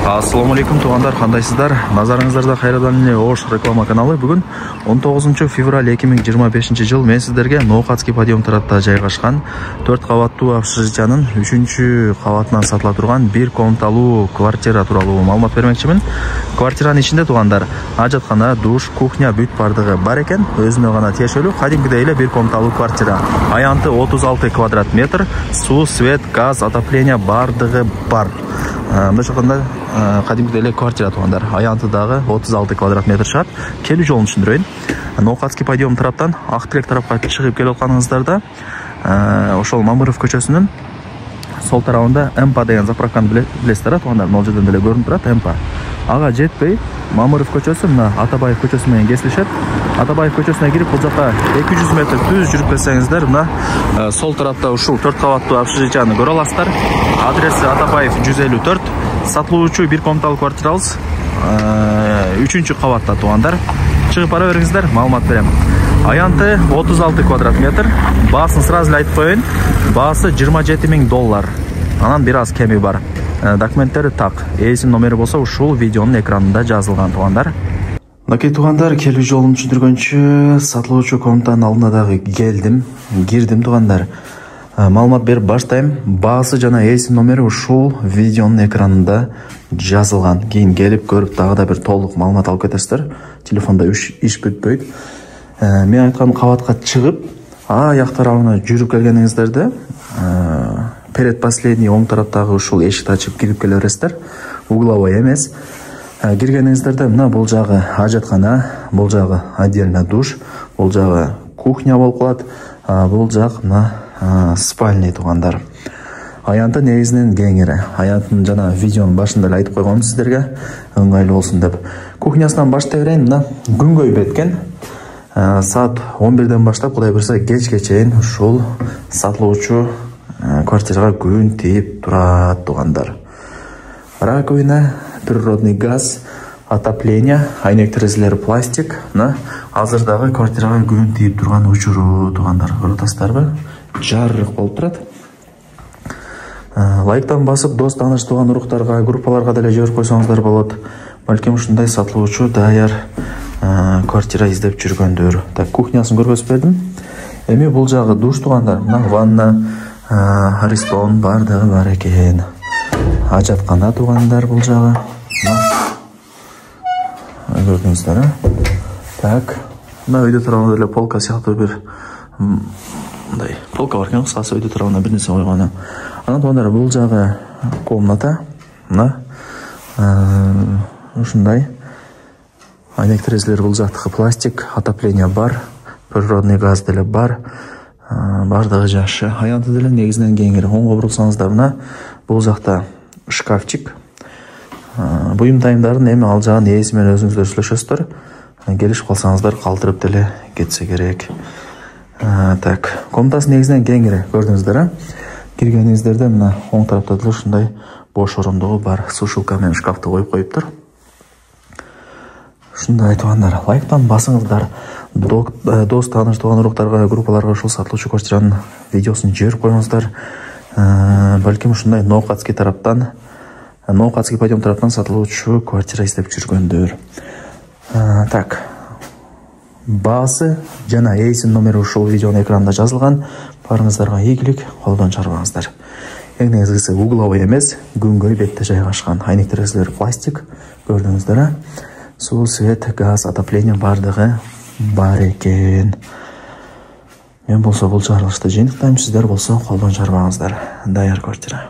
Ассаламу алейкум туғандар, қандайсыздар? Назарыңыздарда қайрадан эле Ош реклама каналы. Бүгін 19 февраль 2025 жыл мен сіздерге Ноокатский подъем тарапта жайгашкан 4 кабаттуу общежитиянын 3-чү кабатынан сатыла турган 1 комнаталуу квартира тууралуу маалымат бермекчимин. Квартиранын ичинде туғандар ажаткана, душ, кухня бүт бардыгы бар экен. Өзүнө гана тиешелүү кадимкидей эле 1 комнаталуу квартира. Аянты 36 квадрат метр, суу, свет, газ, отопление бардыгы бар. Мындай чакында кадимкидей эле квартира тугандар. Аянты дагы 36 квадрат метр чыгат. Келүү жолун түшүндүрөйүн. Ноокатский подъем тараптан Ак Тирек тарапка чыгып келип атканыңыздарда, ошол Мамыров көчөсүнүн сол тарабында МП деген заправканы билесиздер тугандар. Могул жерден деле көрүнүп турат МП. Ага жетпей Мамыров көчөсү мына Атабаев көчөсү менен кесилишет. Атабаев көчөсүнө кирип бул жака 200 метр түз жүрүп келсеңиздер, мына сол тарапта ушул 4 кабаттуу общежитияны көрө аласыздар. Адреси Атабаев 154. Сатылуучу 1 комнаталуу квартирабыз 3-чү кабатта тугандар. Чыгып бара бериңиздер, маалымат берем. Аянты 36 квадрат метр. Баасын сразу эле айтып коеюн. Баасы $27,000. Анан бир аз кеми бар. Документтери так. Эсим номери болсо ушул видеонун экранында жазылган тугандар. Мынакей тугандар, келүү жолун түшүндүргөнчү сатылуучу комнатанын алдына дагы кирдим тугандар. Маалымат берип баштайм. Баасы жана эсим номери ушул видеонун экранында жазылган. Кийин келип көрүп дагы да бир толук маалымат алып кетесиздер. Телефондо иш бүтпөйт. Мен айткан кабатка чыгып, аяк тарабына жүрүп келгениңиздерде, перед последний оң тараптагы ушул эшикти ачып кирип келе бересиздер. Угловой эмес. Киргениңиздерде мына бул жагы ажаткана, бул жагы отдельно душ, бул жагы кухня болуп калат, бул жак мына спальня тугандар. Аянты негизинен кеңири. Аянтын жана видеонун башында эле айтып койгонмун сиздерге, ыңгайлуу болсун деп. Кухнясынан баштай берейин. Мына күнгөй беткен. Саат 11ден баштап кудай буйрса кечке чейин ушул сатылуучу квартирага күн тийип турат тугандар. Раковина, природный газ, отопление, айнек терезелери пластик. Азыр дагы квартирага күн тийип турган учуру тугандар. Көрүп атасыздарбы? Жарык болуп турат. Лайктан басып, дос тааныш туган уруктарга, группаларга деле жиберип койсоңуздар болот. Балким ушундай сатылуучу даяр квартира издеп жүргөндөр. Так, кухнясын көргөзүп бердим. Эми бул жагы душ тугандар. Мына ванна, аристон бардыгы бар экен. Ажаткана тугандар бул жагы. Көрдүңүздөр, Так, мына өйдө тарабында эле полка сыяктуу бир мындай полка бар экен, кыскасы өйдө тарабына бир нерсе койгон. Анан тугандар бул жагы комната. Мына ушундай айнек терезелери бул жактыкы пластик, отопление бар, природный газ деле бар. Бардыгы жакшы. Аянты деле негизинен кеңири. Оңго бурулсаңыздар мына бул жакта шкафчик. Буюм тайымдарын эми ал жагын ээси менен өзүңүздөр сүйлөшөсүздөр. Келишип калсаңыздар калтырып деле кетсе керек. Так, комнатасы негизинен кеңири. Көрдүңүздөр, Киргениңиздерде мына оң тарапта деле ушундай бош орондугу бар. Сушилка менен шкафты коюп коюптур. Ушундай тугандар, лайктан басыңыздар. Дос тааныш туган уруктарга, группаларга ушул сатылуучу квартиранын видеосун жиберип коюңуздар. Балким ушундай Ноокатский тараптан, Ноокатский подъем тараптан сатылуучу квартира издеп жүргөндөр. Так, баасы жана эсим номери ушул видеонун экранында жазылган. Барыңыздарга ийгилик, колдон чарбаңыздар. Эң негизгиси угловой эмес, күнгөй бетте жайгашкан. Айнек терезелери пластик, көрдүңүздөр, Суу, свет, газ, отопление бардыгы бар экен. Мен болсо бул чыгарылышты жыйынтыктайм, сиздер болсо колдон чарбаңыздар. Даяр квартира.